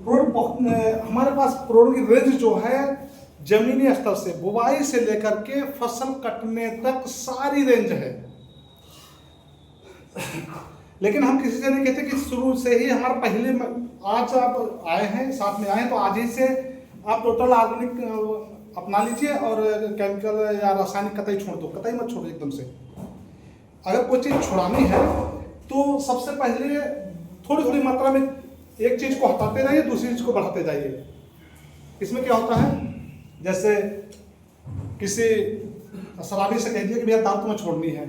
हमारे पास प्रोडक्ट की रेंज जो है जमीनी स्तर से बुवाई से लेकर के फसल कटने तक सारी रेंज है। लेकिन हम किसी से नहीं कहते कि शुरू से ही हमारा पहले, आज आप आए हैं साथ में आए हैं तो आज ही से आप टोटल ऑर्गेनिक अपना लीजिए और केमिकल या रासायनिक कतई छोड़ दो, कतई मत छोड़ो एकदम से। अगर कोई चीज़ छुड़ानी है तो सबसे पहले थोड़ी थोड़ी मात्रा में एक चीज़ को हटाते जाइए, दूसरी चीज़ को बढ़ाते जाइए। इसमें क्या होता है, जैसे किसी शराबी से कह दिया कि भैया दारू तुम्हें छोड़नी है,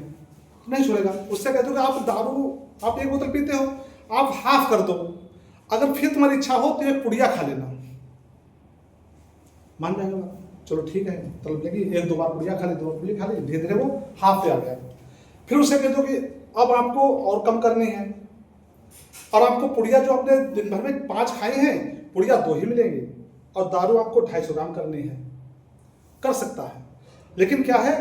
नहीं छोड़ेगा। उससे कहते हो कि आप दारू आप एक बोतल पीते हो, आप हाफ कर दो, अगर फिर तुम्हारी इच्छा हो तो एक पुड़िया खा लेना, मान जाएगा। चलो ठीक है, तलब लगी, एक दो बार पुड़िया खा ली, दो बार पुड़िया खा ली, धीरे धीरे वो हाफ पे आ गया। फिर उससे कह दो कि अब आपको और कम करनी है, और आपको पुड़िया जो आपने दिन भर में 5 खाई हैं, पुड़िया 2 ही मिलेंगी, और दारू आपको 250 ग्राम करनी है। कर सकता है, लेकिन क्या है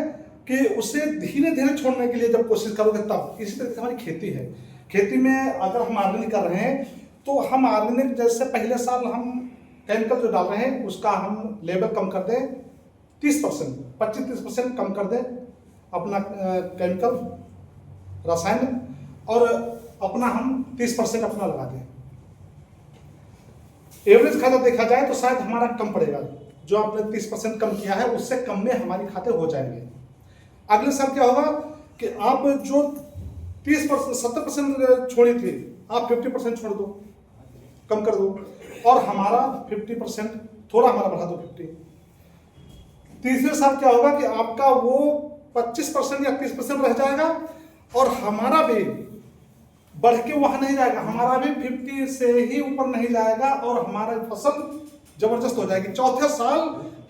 कि उसे धीरे धीरे छोड़ने के लिए जब कोशिश करोगे तब। इसी तरह से हमारी खेती है, खेती में अगर हम ऑर्गेनिक कर रहे हैं तो हम ऑर्गेनिक, जैसे पहले साल हम केमिकल जो डाल रहे हैं उसका हम लेवल कम कर दें 30%, 25-30% कम कर दें अपना केमिकल रसायन, और अपना हम 30% अपना लगा दें। एवरेज खाता देखा जाए तो शायद हमारा कम पड़ेगा, जो आपने 30% कम किया है उससे कम में हमारी खाते हो जाएंगे। अगले साल क्या होगा कि आप जो 30% 70% छोड़ी थी, आप 50% छोड़ दो, कम कर दो, और हमारा 50% थोड़ा हमारा बढ़ा दो 50। तीसरे साल क्या होगा कि आपका वो 25% या 30% रह जाएगा, और हमारा भी बढ़ के वहां नहीं जाएगा, हमारा भी 50 से ही ऊपर नहीं जाएगा, और हमारा फसल जबरदस्त हो जाएगी। चौथे साल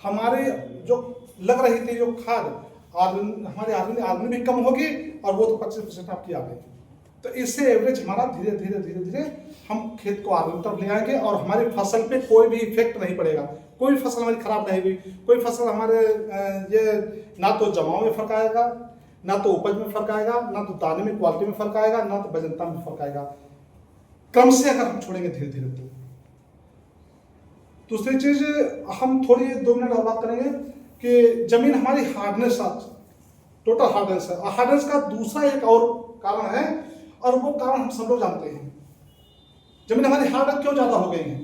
हमारे जो लग रही थी जो खाद हमारे आदमी भी कम होगी, और वो तो 25% आपकी आ गई। तो इससे एवरेज हमारा धीरे धीरे धीरे धीरे हम खेत को आगे तरफ ले आएंगे, और हमारी फसल पे कोई भी इफेक्ट नहीं पड़ेगा। कोई फसल हमारी खराब नहीं हुई, कोई फसल हमारे ये ना तो जमाव में फर्क आएगा, ना तो उपज में फर्क आएगा, ना तो दाने में क्वालिटी में फर्क आएगा, ना तो वजनता में फर्क आएगा, क्रम से अगर हम छोड़ेंगे धीरे धीरे। तो दूसरी चीज हम थोड़ी 2 मिनट और बात करेंगे कि जमीन हमारी हार्डनेस, टोटल हार्डनेस है। हार्डनेस का दूसरा एक और कारण है, और वो कारण हम सब लोग जानते हैं। जमीन हमारी हार्ड क्यों ज्यादा हो गई है?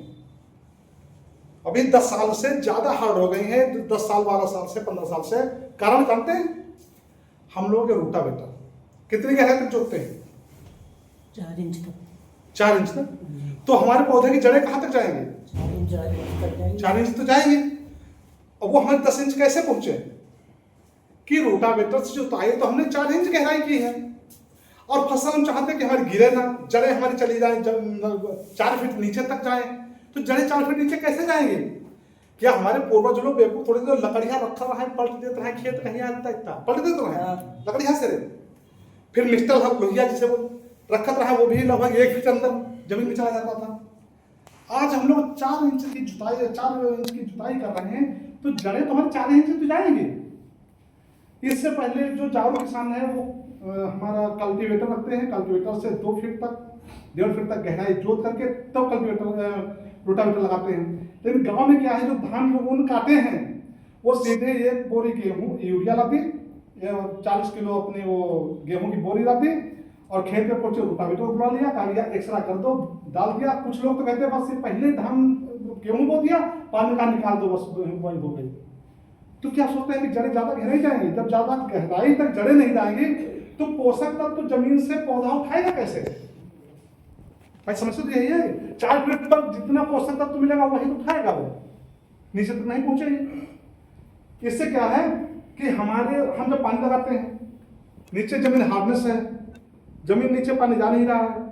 अभी 10 साल से ज्यादा हार्ड हो गई है, 10 साल 12 साल से 15 साल से। कारण जानते हैं? हम लोग के रूटावेटर कितनी गहराई तक जोतते हैं? 4 इंच तक। 4 इंच तक। तो हमारे पौधे की जड़ें कहां तक जाएंगे? 4 इंच तो जाएंगे। और वो हमारे 10 इंच कैसे पहुंचे? कि रोटावेटर से जोताई तो हमने 4 इंच गहराई की है, और फसल हम चाहते हैं कि हमारी गिरे ना, जड़ें हमारी चली जाए 4 फीट नीचे तक जाए। तो जड़ें 4 फीट नीचे कैसे जाएंगे? क्या हमारे पूर्वज लोग बेवकूफ थोड़ी देर लकड़ियां रखा रहा है, पलट देते रहे, खेत कहीं आता इतना पलट देते रहे लकड़ियां से। फिर मिक्सर लोहिया जिसे वो रखत रहा, वो भी लगभग 1 फीट अंदर जमीन में चला जाता था। आज हम लोग 4 इंच की जुताई, 4 इंच की जुताई कर रहे हैं, तो जड़ें तो हमारे 4 इंच तो जाएंगे। इससे पहले जो जागरूक किसान है वो हमारा कल्टीवेटर रखते हैं, कल्टीवेटर से 2 फीट तक 1.5 फीट तक गहराई जोत करके तब कल्टीवेटर रोटावेटर लगाते हैं। लेकिन गांव में क्या है, जो धान लोग काटे हैं वो सीधे 1 बोरी गेहूँ यूरिया लाती, 40 किलो अपनी वो गेहूं की बोरी लाती, और खेत पे पहुंचे रोटावेटर बुला लिया, कालिया एक्सरा कर दो, डाल दिया। कुछ लोग तो कहते हैं बस पहले धान गेहूं बो दिया, पानी का निकाल दो, बस वही हो गई। तो क्या सोचते हैं कि जड़ें ज्यादा गहराई जाएंगी? जब ज्यादा गहराई तक जड़ें नहीं जाएंगी तो पोषक तत्व तो जमीन से पौधा उठाएगा कैसे? भाई समझते तो यही है, 4 फीट पर जितना पोषक तत्व मिलेगा वही तो उठाएगा, वो नीचे तक नहीं पहुंचेगी। इससे क्या है कि हम जब पानी लगाते हैं, नीचे जमीन हार्डनेस है, जमीन नीचे पानी जा नहीं रहा है,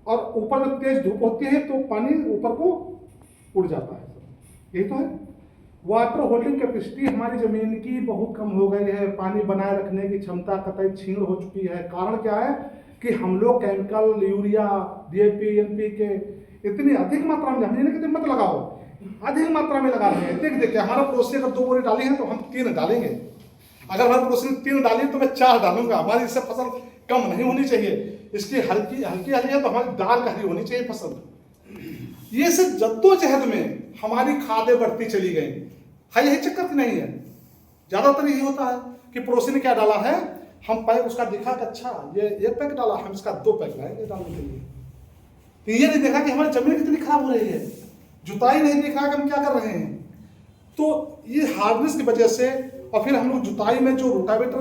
और ऊपर जब तेज धूप होती है तो पानी ऊपर को उड़ जाता है। यही तो है। वाटर होल्डिंग कैपेसिटी हमारी जमीन की बहुत कम हो गई है, पानी बनाए रखने की क्षमता कतई छीण हो चुकी है। कारण क्या है कि हम लोग केमिकल, यूरिया, DAP, NPK इतनी अधिक मात्रा में, हमने कहते मत लगाओ, अधिक मात्रा में लगा रहे हैं। देखिए हमारा पड़ोसी अगर 2 बोरी डाली है तो हम 3 डालेंगे, अगर हमारे पड़ोसी ने 3 डाली तो मैं 4 डालूंगा। हमारी इससे फसल कम नहीं होनी चाहिए, इसकी हल्की हल्की है तो हमारी दाल का हरी होनी चाहिए फसल। ये सिर्फ जद्दोजहद में हमारी खादें बढ़ती चली गई है, यही चक्कर की नहीं है। ज्यादातर यही होता है कि पड़ोसी ने क्या डाला है, हम पैक उसका दिखा कि अच्छा ये एक पैक डाला, हम इसका 2 पैक लाएंगे डालने के लिए। तो ये नहीं देखा कि हमारी जमीन कितनी खराब हो रही है, जुताई नहीं देखा कि हम क्या कर रहे हैं। तो ये हार्डनेस की वजह से, और फिर हम लोग जुताई में जो रोटावेटर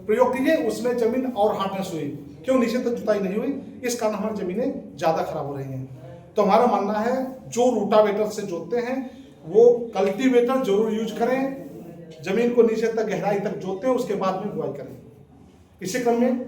प्रयोग किए उसमें जमीन और हार्डनेस हुई, क्यों नीचे तक जुताई नहीं हुई, इस कारण हमारी जमीनें ज्यादा खराब हो रही हैं। तो हमारा मानना है जो रोटावेटर से जोतते हैं वो कल्टीवेटर जरूर यूज करें, जमीन को नीचे तक गहराई तक जोतें, उसके बाद में बुआई करें। इसी क्रम में